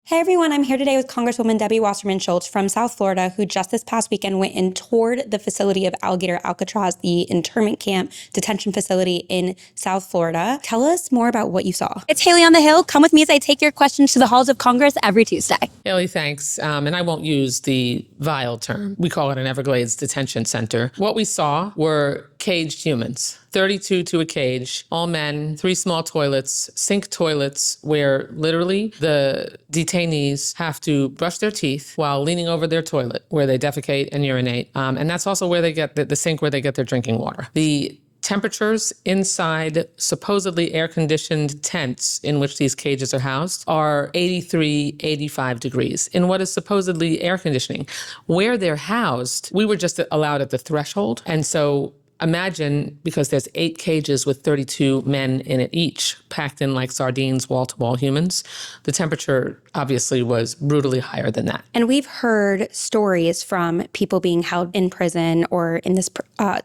Hey everyone, I'm here today with Congresswoman Debbie Wasserman Schultz from South Florida, who just this past weekend went and toured the facility of Alligator Alcatraz, the internment camp detention facility in South Florida. Tell us more about what you saw. It's Haley on the Hill. Come with me as I take your questions to the halls of Congress every Tuesday. Haley, thanks. And I won't use the vile term. We call it an Everglades detention center. What we saw were caged humans. 32 to a cage, all men, 3 small toilets, sink toilets where literally the detainees have to brush their teeth while leaning over their toilet where they defecate and urinate. And that's also where they get the sink where they get their drinking water. The temperatures inside supposedly air-conditioned tents in which these cages are housed are 83, 85 degrees in what is supposedly air conditioning. Where they're housed, we were just allowed at the threshold. And so imagine, because there's 8 cages with 32 men in it each, packed in like sardines, wall-to-wall humans, the temperature obviously was brutally higher than that. And we've heard stories from people being held in prison or in this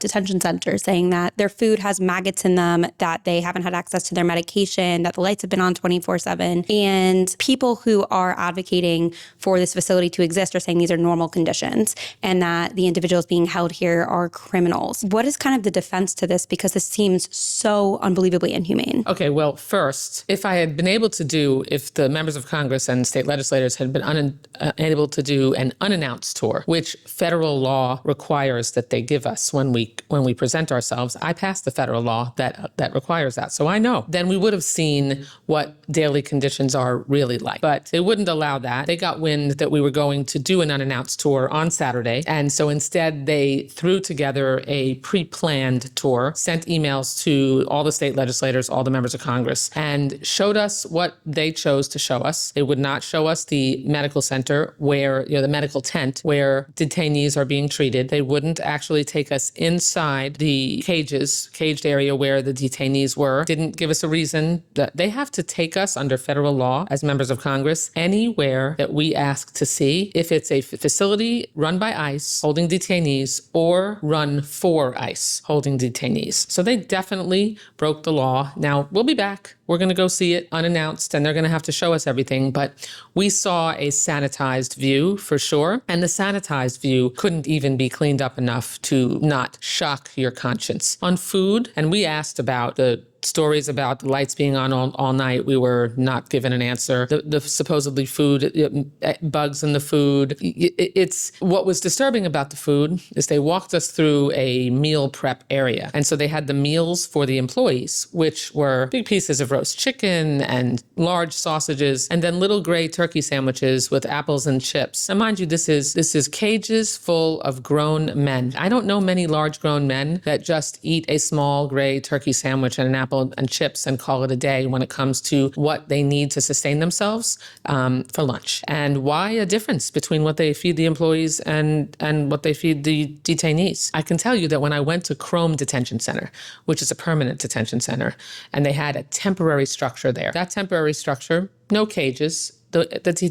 detention center saying that their food has maggots in them, that they haven't had access to their medication, that the lights have been on 24/7. And people who are advocating for this facility to exist are saying these are normal conditions and that the individuals being held here are criminals. What is kind of the defense to this, because this seems so unbelievably inhumane? Okay, well, first, if the members of Congress and state legislators had been unable to do an unannounced tour, which federal law requires that they give us when we present ourselves, I passed the federal law that requires that, so I know. Then we would have seen what daily conditions are really like. But they wouldn't allow that. They got wind that we were going to do an unannounced tour on Saturday, and so instead they threw together a pre-planned tour, sent emails to all the state legislators, all the members of Congress, and showed us what they chose to show us. They would not show us the medical center where, the medical tent where detainees are being treated. They wouldn't actually take us inside the caged area where the detainees were. Didn't give us a reason. That they have to take us under federal law as members of Congress anywhere that we ask to see, if it's a facility run by ICE holding detainees or run for ICE holding detainees. So they definitely broke the law. Now, we'll be back. We're going to go see it unannounced, and they're going to have to show us everything. But we saw a sanitized view for sure. And the sanitized view couldn't even be cleaned up enough to not shock your conscience. On food, and we asked about the stories about the lights being on all night. We were not given an answer. The supposedly food, bugs in the food. It's what was disturbing about the food is they walked us through a meal prep area. And so they had the meals for the employees, which were big pieces of roast chicken and large sausages, and then little gray turkey sandwiches with apples and chips. Now, mind you, this is cages full of grown men. I don't know many large grown men that just eat a small gray turkey sandwich and an apple and chips and call it a day when it comes to what they need to sustain themselves for lunch. And why a difference between what they feed the employees and what they feed the detainees? I can tell you that when I went to Chrome Detention Center, which is a permanent detention center, and they had a temporary structure there. That temporary structure, no cages. The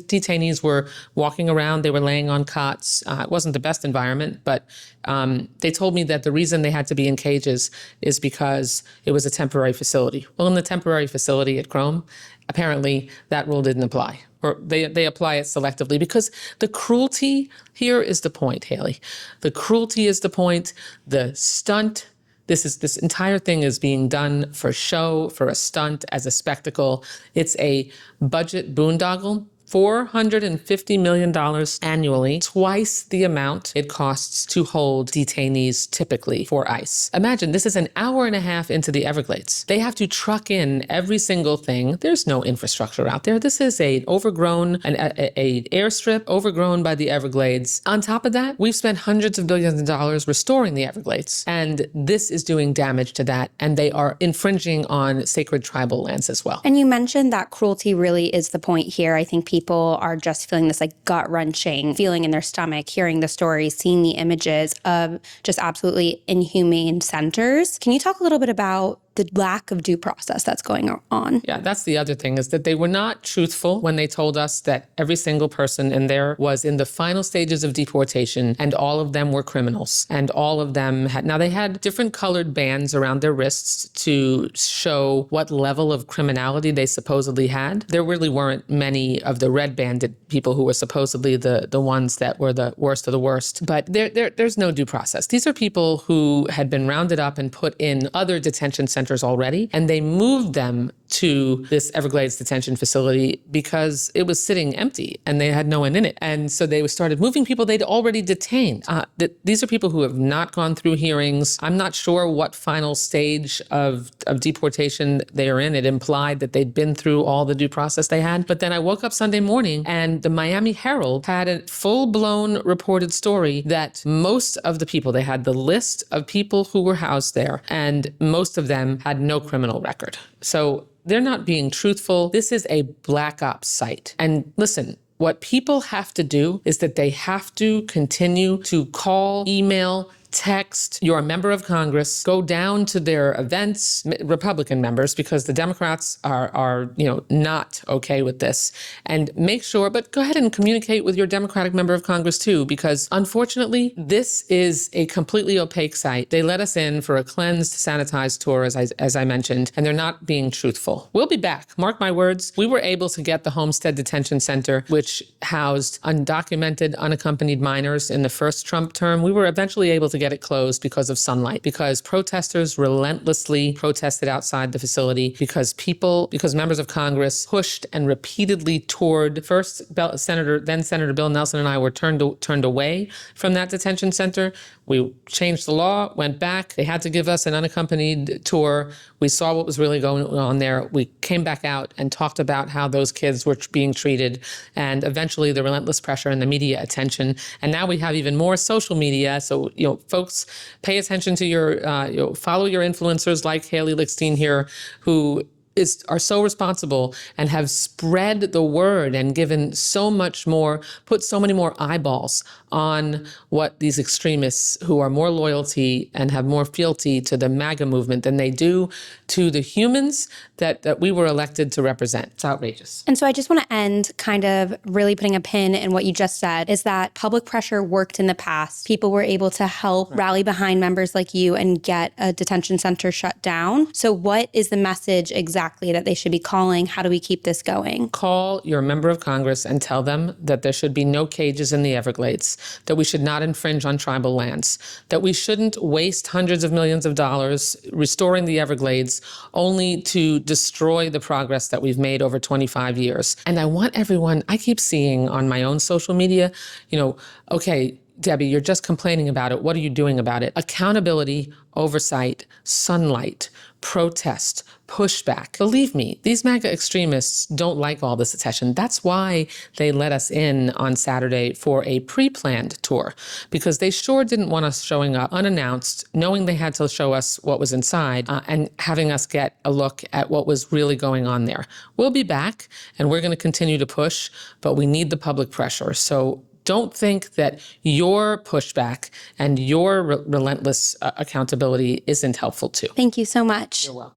detainees were walking around. They were laying on cots. It wasn't the best environment, but they told me that the reason they had to be in cages is because it was a temporary facility. Well, in the temporary facility at Chrome, apparently that rule didn't apply, or they apply it selectively, because the cruelty here is the point, Haley. The cruelty is the point. The stunt. This entire thing is being done for show, for a stunt, as a spectacle. It's a budget boondoggle. $450 million annually, twice the amount it costs to hold detainees typically for ICE. Imagine, this is an hour and a half into the Everglades. They have to truck in every single thing. There's no infrastructure out there. This is an airstrip overgrown by the Everglades. On top of that, we've spent hundreds of billions of dollars restoring the Everglades. And this is doing damage to that. And they are infringing on sacred tribal lands as well. And you mentioned that cruelty really is the point here. I think people are just feeling this like gut-wrenching feeling in their stomach, hearing the stories, seeing the images of just absolutely inhumane centers. Can you talk a little bit about the lack of due process that's going on. Yeah, that's the other thing, is that they were not truthful when they told us that every single person in there was in the final stages of deportation and all of them were criminals. And all of them they had different colored bands around their wrists to show what level of criminality they supposedly had. There really weren't many of the red banded people who were supposedly the ones that were the worst of the worst. But there's no due process. These are people who had been rounded up and put in other detention centers already, and they moved them to this Everglades detention facility because it was sitting empty and they had no one in it. And so they started moving people they'd already detained. These are people who have not gone through hearings. I'm not sure what final stage of deportation they are in. It implied that they'd been through all the due process they had. But then I woke up Sunday morning and the Miami Herald had a full-blown reported story that most of the people, they had the list of people who were housed there, and most of them had no criminal record. So they're not being truthful. This is a black ops site. And listen, what people have to do is that they have to continue to call, email, text your member of Congress, go down to their events, Republican members, because the Democrats are not okay with this, and make sure, but go ahead and communicate with your Democratic member of Congress too, because unfortunately, this is a completely opaque site. They let us in for a cleansed, sanitized tour, as I mentioned, and they're not being truthful. We'll be back. Mark my words. We were able to get the Homestead Detention Center, which housed undocumented, unaccompanied minors in the first Trump term. We were eventually able to get it closed because of sunlight, because protesters relentlessly protested outside the facility, because members of Congress pushed and repeatedly toured. First, then Senator Bill Nelson and I were turned away from that detention center. We changed the law, went back. They had to give us an unaccompanied tour. We saw what was really going on there. We came back out and talked about how those kids were being treated, and eventually the relentless pressure and the media attention. And now we have even more social media. So, folks, pay attention to follow your influencers like Haley Lichstein here, who are so responsible and have spread the word and given put so many more eyeballs on what these extremists who are more loyalty and have more fealty to the MAGA movement than they do to the humans that we were elected to represent. It's outrageous. And so I just want to end kind of really putting a pin in what you just said, is that public pressure worked in the past. People were able to help rally behind members like you and get a detention center shut down. So what is the message exactly that they should be calling? How do we keep this going? Call your member of Congress and tell them that there should be no cages in the Everglades, that we should not infringe on tribal lands, that we shouldn't waste hundreds of millions of dollars restoring the Everglades only to destroy the progress that we've made over 25 years. And I want everyone, I keep seeing on my own social media, okay, Debbie, you're just complaining about it. What are you doing about it? Accountability, oversight, sunlight, protest, pushback. Believe me, these MAGA extremists don't like all this attention. That's why they let us in on Saturday for a pre-planned tour, because they sure didn't want us showing up unannounced, knowing they had to show us what was inside, and having us get a look at what was really going on there. We'll be back, and we're going to continue to push, but we need the public pressure. So don't think that your pushback and your relentless accountability isn't helpful too. Thank you so much. You're welcome.